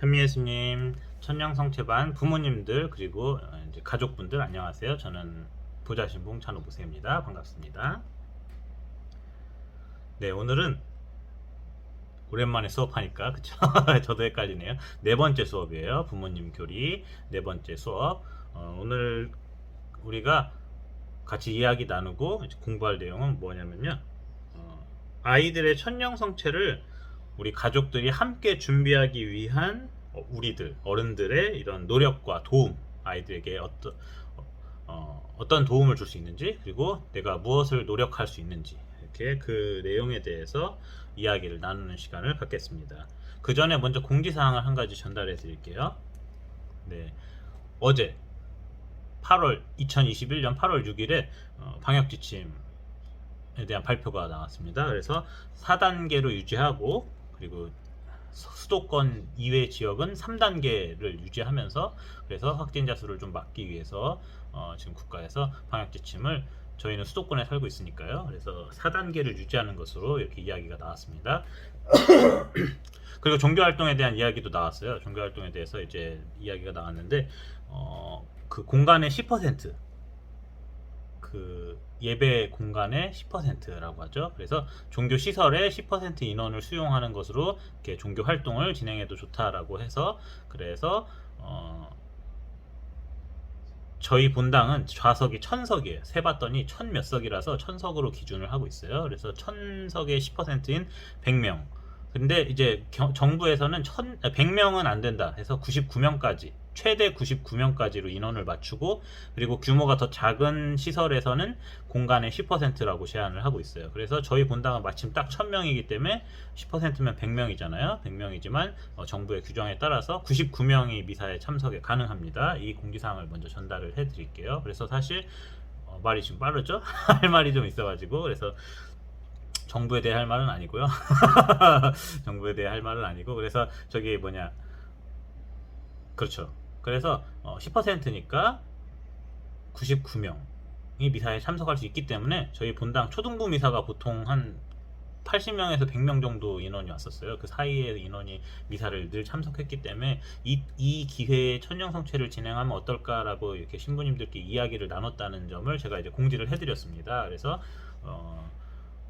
현미예수님, 천냥성체반 부모님들 그리고 이제 가족분들 안녕하세요. 저는 보좌신봉 찬호보세입니다. 반갑습니다. 네, 오늘은 오랜만에 수업하니까 그쵸? 저도 헷갈리네요. 네 번째 수업이에요. 부모님 교리 네 번째 수업. 오늘 우리가 같이 이야기 나누고 이제 공부할 내용은 뭐냐면요. 아이들의 천년성체를 우리 가족들이 함께 준비하기 위한 우리들 어른들의 이런 노력과 도움, 아이들에게 어떤 도움을 줄 수 있는지, 그리고 내가 무엇을 노력할 수 있는지, 이렇게 그 내용에 대해서 이야기를 나누는 시간을 갖겠습니다. 그 전에 먼저 공지사항을 한 가지 전달해 드릴게요. 네, 어제 2021년 8월 6일에 방역지침에 대한 발표가 나왔습니다. 그래서 4단계로 유지하고, 그리고 수도권 이외 지역은 3단계를 유지하면서, 그래서 확진자 수를 좀 막기 위해서 지금 국가에서 방역 지침을, 저희는 수도권에 살고 있으니까요, 그래서 4단계를 유지하는 것으로 이렇게 이야기가 나왔습니다. 그리고 종교활동에 대한 이야기도 나왔어요. 종교활동에 대해서 이제 이야기가 나왔는데 그 공간의 10%, 그 예배 공간의 10%라고 하죠. 그래서 종교 시설의 10% 인원을 수용하는 것으로 이렇게 종교 활동을 진행해도 좋다라고 해서, 그래서 저희 본당은 좌석이 1000석이에요. 세봤더니 1000몇 석이라서 1000석으로 기준을 하고 있어요. 그래서 1000석의 10%인 100명. 근데 이제 정부에서는 100명은 안 된다 해서 99명까지, 최대 99명까지로 인원을 맞추고, 그리고 규모가 더 작은 시설에서는 공간의 10%라고 제한을 하고 있어요. 그래서 저희 본당은 마침 딱 1000명이기 때문에 10%면 100명이잖아요. 100명이지만 정부의 규정에 따라서 99명이 미사에 참석에 가능합니다. 이 공지사항을 먼저 전달을 해드릴게요. 그래서 사실 말이 좀 빠르죠? 할 말이 좀 있어가지고, 그래서 정부에 대해 할 말은 아니고요. 정부에 대해 할 말은 아니고, 그래서 저기 뭐냐, 그렇죠. 그래서 10%니까 99명이 미사에 참석할 수 있기 때문에, 저희 본당 초등부 미사가 보통 한 80명에서 100명 정도 인원이 왔었어요. 그 사이에 인원이 미사를 늘 참석했기 때문에 이 기회에 천년성체를 진행하면 어떨까라고 이렇게 신부님들께 이야기를 나눴다는 점을 제가 이제 공지를 해드렸습니다. 그래서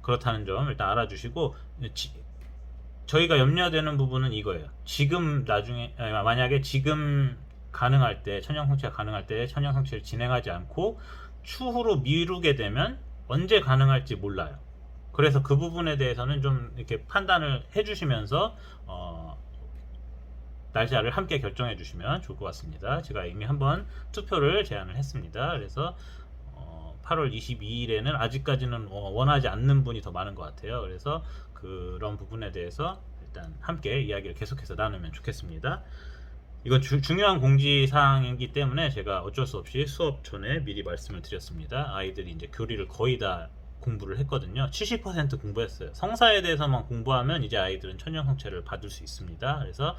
그렇다는 점 일단 알아주시고, 저희가 염려되는 부분은 이거예요. 지금 나중에 만약에 지금 가능할 때, 천연성체가 가능할 때 천연성체를 진행하지 않고 추후로 미루게 되면 언제 가능할지 몰라요. 그래서 그 부분에 대해서는 좀 이렇게 판단을 해주시면서 날짜를 함께 결정해 주시면 좋을 것 같습니다. 제가 이미 한번 투표를 제안을 했습니다. 그래서 8월 22일에는 아직까지는 원하지 않는 분이 더 많은 것 같아요. 그래서 그런 부분에 대해서 일단 함께 이야기를 계속해서 나누면 좋겠습니다. 이건 중요한 공지사항이기 때문에 제가 어쩔 수 없이 수업 전에 미리 말씀을 드렸습니다. 아이들이 이제 교리를 거의 다 공부를 했거든요. 70% 공부했어요. 성사에 대해서만 공부하면 이제 아이들은 천년성체를 받을 수 있습니다. 그래서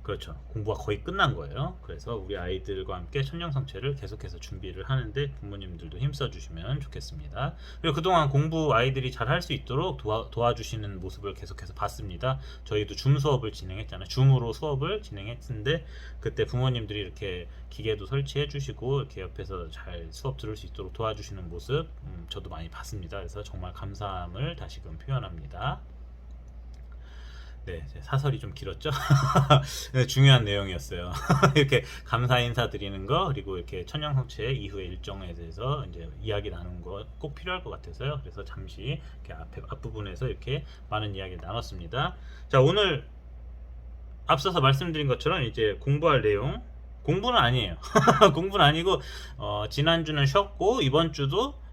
그렇죠. 공부가 거의 끝난 거예요. 그래서 우리 아이들과 함께 천년성체를 계속해서 준비를 하는데 부모님들도 힘써 주시면 좋겠습니다. 그리고 그동안 공부 아이들이 잘 할 수 있도록 도와주시는 모습을 계속해서 봤습니다. 저희도 줌 수업을 진행했잖아요. 줌으로 수업을 진행했는데, 그때 부모님들이 이렇게 기계도 설치해 주시고 이렇게 옆에서 잘 수업 들을 수 있도록 도와주시는 모습 저도 많이 봤습니다. 그래서 정말 감사함을 다시금 표현합니다. 네, 사설이 좀 길었죠? 중요한 내용이었어요. 이렇게 감사 인사 드리는 거, 그리고 이렇게 천년성체 이후의 일정에 대해서 이제 이야기 나누는 거 꼭 필요할 것 같아서요. 그래서 잠시 이렇게 앞부분에서 이렇게 많은 이야기를 나눴습니다. 자, 오늘 앞서서 말씀드린 것처럼 이제 공부할 내용, 공부는 아니에요. 공부는 아니고, 지난주는 쉬었고, 이번 주도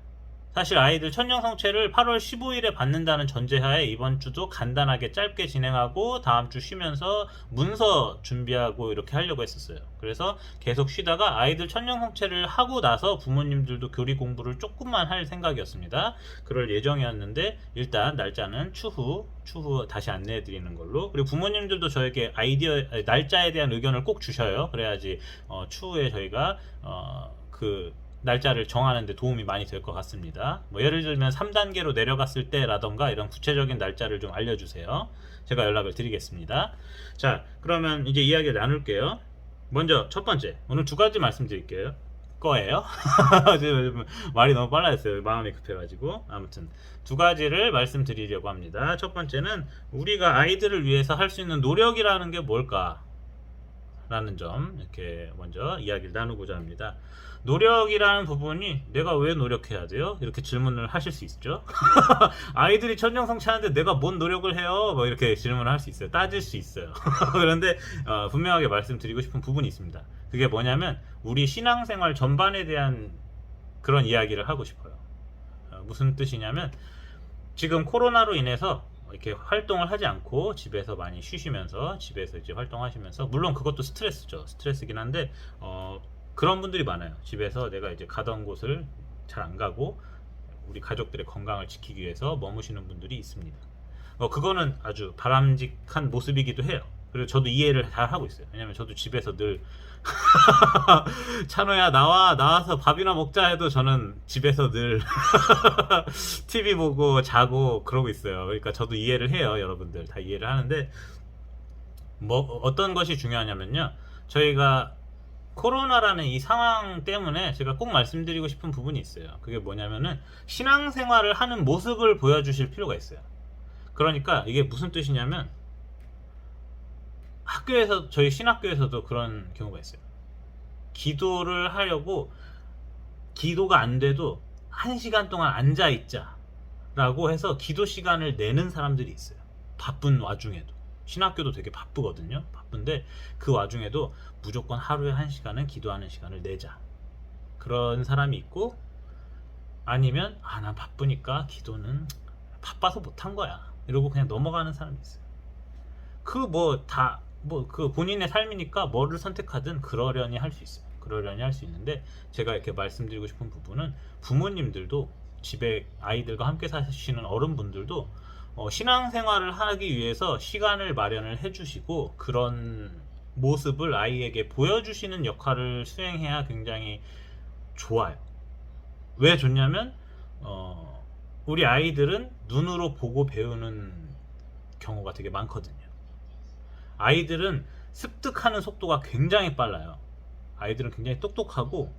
사실 아이들 천년성체를 8월 15일에 받는다는 전제하에 이번 주도 간단하게 짧게 진행하고 다음 주 쉬면서 문서 준비하고 이렇게 하려고 했었어요. 그래서 계속 쉬다가 아이들 천년성체를 하고 나서 부모님들도 교리 공부를 조금만 할 생각이었습니다. 그럴 예정이었는데 일단 날짜는 추후 다시 안내해 드리는 걸로. 그리고 부모님들도 저에게 날짜에 대한 의견을 꼭 주셔요. 그래야지 추후에 저희가 그 날짜를 정하는 데 도움이 많이 될 것 같습니다. 뭐 예를 들면 3단계로 내려갔을 때라던가 이런 구체적인 날짜를 좀 알려주세요. 제가 연락을 드리겠습니다. 자, 그러면 이제 이야기를 나눌게요. 먼저 첫 번째, 오늘 두 가지 말씀드릴게요. 거예요. 지금 말이 너무 빨라졌어요. 마음이 급해가지고. 아무튼 두 가지를 말씀드리려고 합니다. 첫 번째는 우리가 아이들을 위해서 할 수 있는 노력이라는 게 뭘까? 라는 점 이렇게 먼저 이야기를 나누고자 합니다. 노력이라는 부분이 내가 왜 노력해야 돼요? 이렇게 질문을 하실 수 있죠. 아이들이 천정성취하는데 내가 뭔 노력을 해요? 뭐 이렇게 질문을 할 수 있어요. 따질 수 있어요. 그런데 분명하게 말씀드리고 싶은 부분이 있습니다. 그게 뭐냐면 우리 신앙생활 전반에 대한 그런 이야기를 하고 싶어요. 무슨 뜻이냐면 지금 코로나로 인해서 이렇게 활동을 하지 않고 집에서 많이 쉬시면서 집에서 이제 활동하시면서, 물론 그것도 스트레스죠. 스트레스긴 한데 그런 분들이 많아요. 집에서 내가 이제 가던 곳을 잘 안 가고 우리 가족들의 건강을 지키기 위해서 머무시는 분들이 있습니다. 그거는 아주 바람직한 모습이기도 해요. 그리고 저도 이해를 잘 하고 있어요. 왜냐면 저도 집에서 늘 찬호야 나와서 밥이나 먹자 해도 저는 집에서 늘 TV 보고 자고 그러고 있어요. 그러니까 저도 이해를 해요. 여러분들 다 이해를 하는데 뭐 어떤 것이 중요하냐면요, 저희가 코로나라는 이 상황 때문에 제가 꼭 말씀드리고 싶은 부분이 있어요. 그게 뭐냐면은 신앙생활을 하는 모습을 보여주실 필요가 있어요. 그러니까 이게 무슨 뜻이냐면, 학교에서, 저희 신학교에서도 그런 경우가 있어요. 기도를 하려고 기도가 안 돼도 1시간 동안 앉아 있자 라고 해서 기도 시간을 내는 사람들이 있어요. 바쁜 와중에도. 신학교도 되게 바쁘거든요. 바쁜데 그 와중에도 무조건 하루에 1시간은 기도하는 시간을 내자, 그런 사람이 있고, 아니면 난 바쁘니까 기도는 바빠서 못한 거야 이러고 그냥 넘어가는 사람이 있어요. 그 본인의 삶이니까 뭐를 선택하든 그러려니 할 수 있어요. 그러려니 할 수 있는데, 제가 이렇게 말씀드리고 싶은 부분은 부모님들도, 집에 아이들과 함께 사시는 어른분들도 신앙생활을 하기 위해서 시간을 마련을 해주시고 그런 모습을 아이에게 보여주시는 역할을 수행해야 굉장히 좋아요. 왜 좋냐면 우리 아이들은 눈으로 보고 배우는 경우가 되게 많거든요. 아이들은 습득하는 속도가 굉장히 빨라요. 아이들은 굉장히 똑똑하고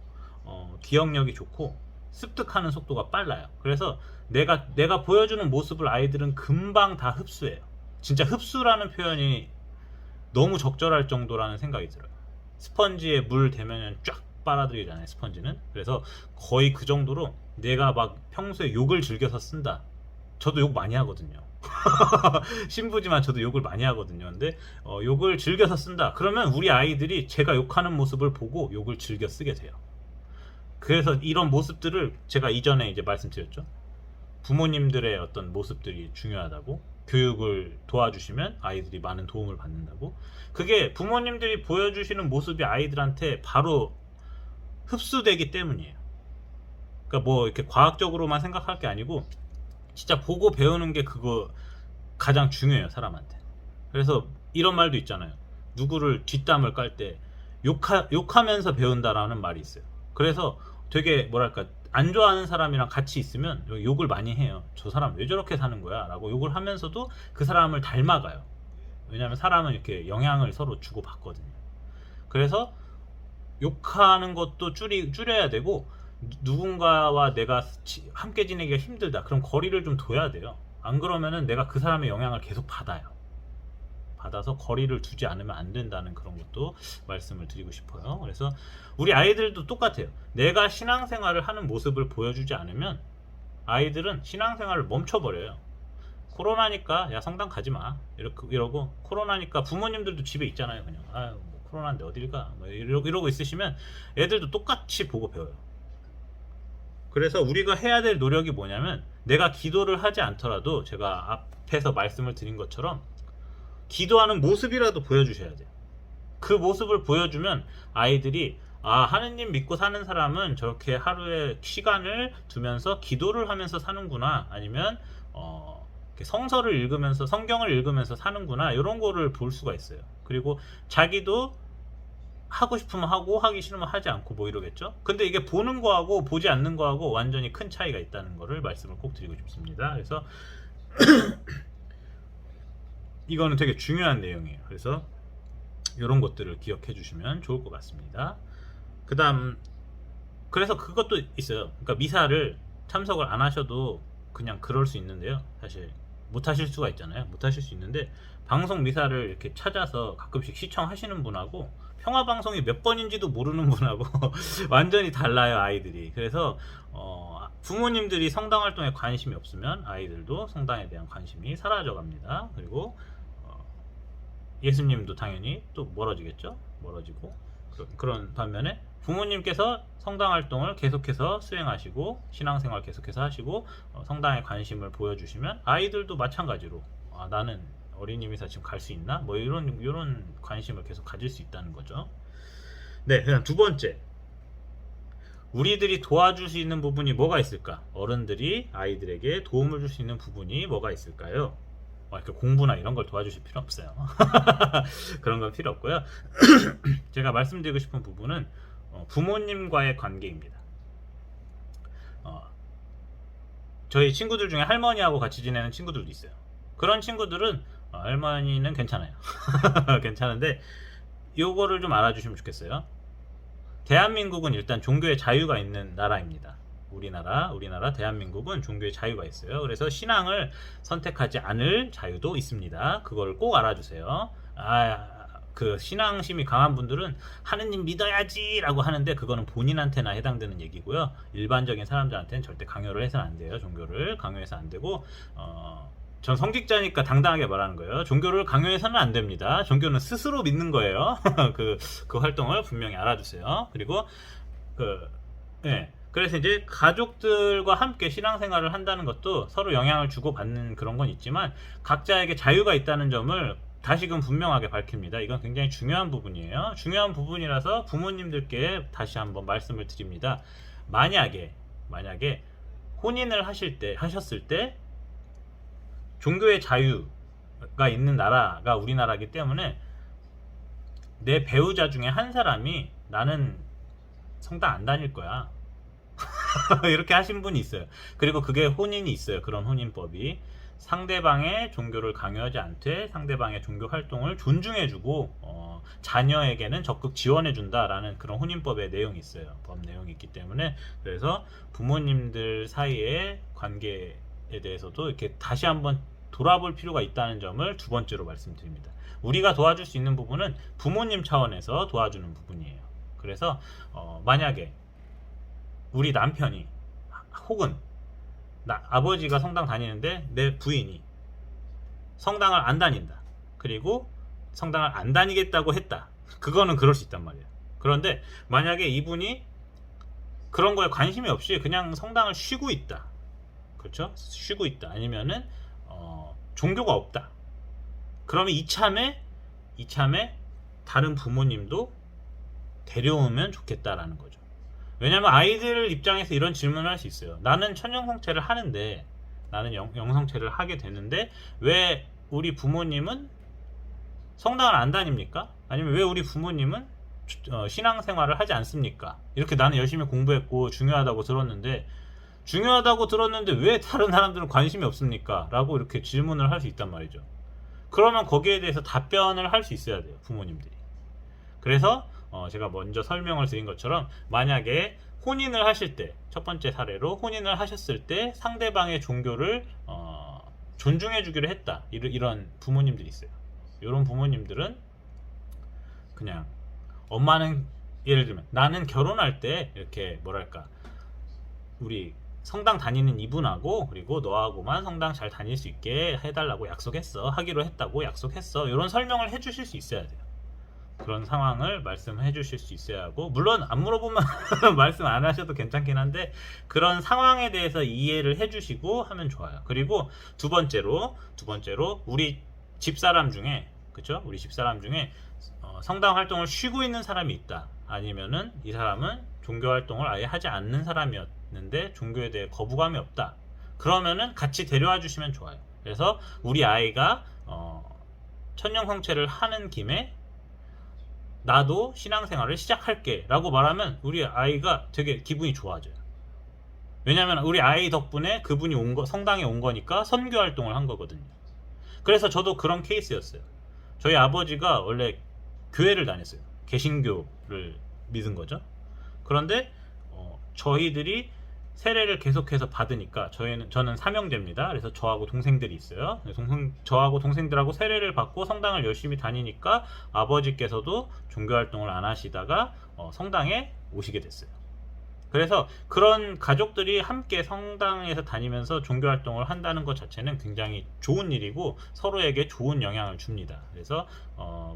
기억력이 좋고 습득하는 속도가 빨라요. 그래서 내가 보여주는 모습을 아이들은 금방 다 흡수해요. 진짜 흡수라는 표현이 너무 적절할 정도라는 생각이 들어요. 스펀지에 물 대면 쫙 빨아들이잖아요, 스펀지는. 그래서 거의 그 정도로 내가 막 평소에 욕을 즐겨서 쓴다. 저도 욕 많이 하거든요. 신부지만 저도 욕을 많이 하거든요. 근데 욕을 즐겨서 쓴다. 그러면 우리 아이들이 제가 욕하는 모습을 보고 욕을 즐겨 쓰게 돼요. 그래서 이런 모습들을 제가 이전에 이제 말씀드렸죠. 부모님들의 어떤 모습들이 중요하다고, 교육을 도와주시면 아이들이 많은 도움을 받는다고. 그게 부모님들이 보여주시는 모습이 아이들한테 바로 흡수되기 때문이에요. 그러니까 뭐 이렇게 과학적으로만 생각할 게 아니고 진짜 보고 배우는 게 그거 가장 중요해요, 사람한테. 그래서 이런 말도 있잖아요. 누구를 뒷담을 깔 때 욕하면서 배운다라는 말이 있어요. 그래서 되게 뭐랄까, 안 좋아하는 사람이랑 같이 있으면 욕을 많이 해요. 저 사람 왜 저렇게 사는 거야? 라고 욕을 하면서도 그 사람을 닮아가요. 왜냐하면 사람은 이렇게 영향을 서로 주고 받거든요. 그래서 욕하는 것도 줄여야 되고, 누군가와 내가 함께 지내기가 힘들다, 그럼 거리를 좀 둬야 돼요. 안 그러면은 내가 그 사람의 영향을 계속 받아서 거리를 두지 않으면 안 된다는 그런 것도 말씀을 드리고 싶어요. 그래서 우리 아이들도 똑같아요. 내가 신앙생활을 하는 모습을 보여주지 않으면 아이들은 신앙생활을 멈춰버려요. 코로나니까 야 성당 가지마 이러고, 코로나니까 부모님들도 집에 있잖아요. 그냥 뭐 코로나인데 어딜 가, 뭐 이러고 있으시면 애들도 똑같이 보고 배워요. 그래서 우리가 해야 될 노력이 뭐냐면, 내가 기도를 하지 않더라도 제가 앞에서 말씀을 드린 것처럼 기도하는 모습이라도 보여주셔야 돼요. 그 모습을 보여주면 아이들이 하느님 믿고 사는 사람은 저렇게 하루에 시간을 두면서 기도를 하면서 사는구나, 아니면 성서를 읽으면서, 성경을 읽으면서 사는구나, 이런 거를 볼 수가 있어요. 그리고 자기도 하고 싶으면 하고 하기 싫으면 하지 않고 뭐 이러겠죠. 근데 이게 보는 거하고 보지 않는 거하고 완전히 큰 차이가 있다는 거를 말씀을 꼭 드리고 싶습니다. 그래서 이거는 되게 중요한 내용이에요. 그래서 이런 것들을 기억해 주시면 좋을 것 같습니다. 그 다음, 그래서 그것도 있어요. 그러니까 미사를 참석을 안 하셔도 그냥 그럴 수 있는데요. 사실 못 하실 수가 있잖아요. 못 하실 수 있는데, 방송 미사를 이렇게 찾아서 가끔씩 시청하시는 분하고 평화 방송이 몇 번인지도 모르는 분하고 완전히 달라요, 아이들이. 그래서 부모님들이 성당 활동에 관심이 없으면 아이들도 성당에 대한 관심이 사라져 갑니다. 그리고 예수님도 당연히 또 멀어지겠죠. 멀어지고, 그런 반면에 부모님께서 성당 활동을 계속해서 수행하시고 신앙생활 계속해서 하시고 성당에 관심을 보여주시면 아이들도 마찬가지로 나는 어린이 미사 지금 갈 수 있나? 뭐 이런 관심을 계속 가질 수 있다는 거죠. 네, 그다음 두 번째, 우리들이 도와줄 수 있는 부분이 뭐가 있을까? 어른들이 아이들에게 도움을 줄 수 있는 부분이 뭐가 있을까요? 이렇게 공부나 이런 걸 도와주실 필요 없어요. 그런 건 필요 없고요. 제가 말씀드리고 싶은 부분은 부모님과의 관계입니다. 저희 친구들 중에 할머니하고 같이 지내는 친구들도 있어요. 그런 친구들은 할머니는 괜찮아요. 괜찮은데 요거를 좀 알아주시면 좋겠어요. 대한민국은 일단 종교의 자유가 있는 나라입니다. 우리나라 대한민국은 종교의 자유가 있어요. 그래서 신앙을 선택하지 않을 자유도 있습니다. 그걸 꼭 알아주세요. 그 신앙심이 강한 분들은 하느님 믿어야지 라고 하는데 그거는 본인한테나 해당되는 얘기고요. 일반적인 사람들한테는 절대 강요를 해서는 안 돼요. 종교를 강요해서 안 되고, 전 성직자니까 당당하게 말하는 거예요. 종교를 강요해서는 안 됩니다. 종교는 스스로 믿는 거예요. 그 활동을 분명히 알아주세요. 그리고 그래서 이제 가족들과 함께 신앙생활을 한다는 것도 서로 영향을 주고받는 그런 건 있지만 각자에게 자유가 있다는 점을 다시금 분명하게 밝힙니다. 이건 굉장히 중요한 부분이에요. 중요한 부분이라서 부모님들께 다시 한번 말씀을 드립니다. 만약에 혼인을 하셨을 때 종교의 자유가 있는 나라가 우리나라이기 때문에 내 배우자 중에 한 사람이 나는 성당 안 다닐 거야 이렇게 하신 분이 있어요. 그리고 그게 혼인이 있어요. 그런 혼인법이 상대방의 종교를 강요하지 않되 상대방의 종교 활동을 존중해주고 자녀에게는 적극 지원해준다라는 그런 혼인법의 내용이 있어요. 법 내용이 있기 때문에, 그래서 부모님들 사이의 관계에 대해서도 이렇게 다시 한번 돌아볼 필요가 있다는 점을 두 번째로 말씀드립니다. 우리가 도와줄 수 있는 부분은 부모님 차원에서 도와주는 부분이에요. 그래서 만약에 우리 남편이 혹은 아버지가 성당 다니는데 내 부인이 성당을 안 다닌다. 그리고 성당을 안 다니겠다고 했다. 그거는 그럴 수 있단 말이에요. 그런데 만약에 이분이 그런 거에 관심이 없이 그냥 성당을 쉬고 있다. 그렇죠? 쉬고 있다. 아니면은 종교가 없다. 그러면 이참에 다른 부모님도 데려오면 좋겠다라는 거죠. 왜냐면 아이들 입장에서 이런 질문을 할 수 있어요. 나는 천연성체를 하는데, 나는 영성체를 하게 되는데 왜 우리 부모님은 성당을 안 다닙니까? 아니면 왜 우리 부모님은 신앙생활을 하지 않습니까? 이렇게 나는 열심히 공부했고 중요하다고 들었는데 왜 다른 사람들은 관심이 없습니까? 라고 이렇게 질문을 할 수 있단 말이죠. 그러면 거기에 대해서 답변을 할 수 있어야 돼요, 부모님들이. 그래서 제가 먼저 설명을 드린 것처럼 만약에 혼인을 하실 때, 첫 번째 사례로 혼인을 하셨을 때 상대방의 종교를 존중해 주기로 했다, 이런 부모님들이 있어요. 이런 부모님들은 그냥 엄마는, 예를 들면 나는 결혼할 때 이렇게 뭐랄까, 우리 성당 다니는 이분하고 그리고 너하고만 성당 잘 다닐 수 있게 해달라고 하기로 했다고 약속했어, 이런 설명을 해주실 수 있어야 돼요. 그런 상황을 말씀해 주실 수 있어야 하고, 물론 안 물어보면 말씀 안 하셔도 괜찮긴 한데 그런 상황에 대해서 이해를 해 주시고 하면 좋아요. 그리고 두 번째로 우리 집사람 중에, 그쵸? 우리 집사람 중에 성당 활동을 쉬고 있는 사람이 있다. 아니면은 이 사람은 종교 활동을 아예 하지 않는 사람이었는데 종교에 대해 거부감이 없다. 그러면은 같이 데려와 주시면 좋아요. 그래서 우리 아이가 천년성체를 하는 김에 나도 신앙생활을 시작할게 라고 말하면 우리 아이가 되게 기분이 좋아져요. 왜냐면 우리 아이 덕분에 그분이 성당에 온 거니까 선교 활동을 한 거거든요. 그래서 저도 그런 케이스였어요. 저희 아버지가 원래 교회를 다녔어요. 개신교를 믿은 거죠. 그런데 저희들이 세례를 계속해서 받으니까 저는 삼형제입니다. 그래서 저하고 동생들이 있어요. 저하고 동생들하고 세례를 받고 성당을 열심히 다니니까 아버지께서도 종교 활동을 안 하시다가 성당에 오시게 됐어요. 그래서 그런 가족들이 함께 성당에서 다니면서 종교 활동을 한다는 것 자체는 굉장히 좋은 일이고 서로에게 좋은 영향을 줍니다. 그래서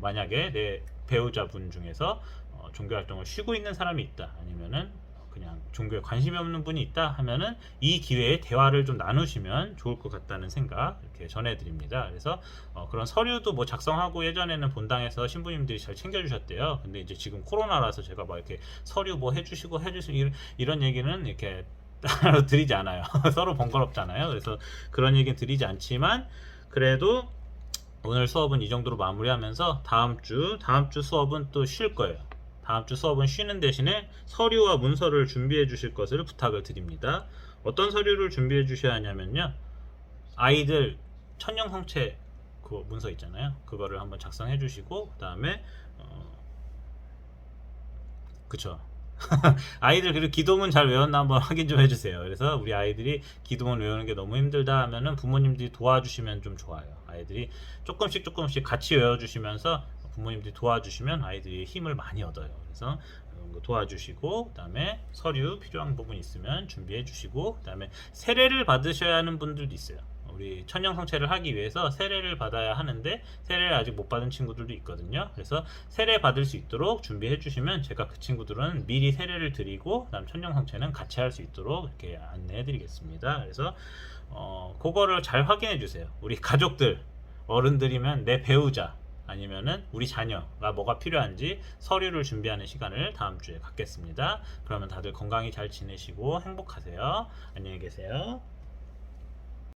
만약에 내 배우자분 중에서 종교 활동을 쉬고 있는 사람이 있다, 아니면은 그냥 종교에 관심이 없는 분이 있다 하면은 이 기회에 대화를 좀 나누시면 좋을 것 같다는 생각 이렇게 전해드립니다. 그래서 그런 서류도 뭐 작성하고, 예전에는 본당에서 신부님들이 잘 챙겨주셨대요. 근데 이제 지금 코로나라서 제가 막 이렇게 서류 뭐 해주시고 이런 얘기는 이렇게 따로 드리지 않아요. 서로 번거롭잖아요. 그래서 그런 얘기는 드리지 않지만, 그래도 오늘 수업은 이 정도로 마무리하면서 다음 주 수업은 또 쉴 거예요. 다음 주 수업은 쉬는 대신에 서류와 문서를 준비해 주실 것을 부탁을 드립니다. 어떤 서류를 준비해 주셔야 하냐면요, 아이들 천년성체 그 문서 있잖아요. 그거를 한번 작성해 주시고, 그 다음에 그쵸. 아이들 그리고 기도문 잘 외웠나 한번 확인 좀 해주세요. 그래서 우리 아이들이 기도문 외우는 게 너무 힘들다 하면은 부모님들이 도와주시면 좀 좋아요. 아이들이 조금씩 같이 외워주시면서 부모님들이 도와주시면 아이들이 힘을 많이 얻어요. 그래서 도와주시고, 그 다음에 서류 필요한 부분 있으면 준비해 주시고, 그 다음에 세례를 받으셔야 하는 분들도 있어요. 우리 천년성체를 하기 위해서 세례를 받아야 하는데 세례를 아직 못 받은 친구들도 있거든요. 그래서 세례 받을 수 있도록 준비해 주시면 제가 그 친구들은 미리 세례를 드리고, 그다음 천년성체는 같이 할 수 있도록 이렇게 안내해 드리겠습니다. 그래서 그거를 잘 확인해 주세요. 우리 가족들, 어른들이면 내 배우자, 아니면은 우리 자녀가 뭐가 필요한지 서류를 준비하는 시간을 다음 주에 갖겠습니다. 그러면 다들 건강히 잘 지내시고 행복하세요. 안녕히 계세요.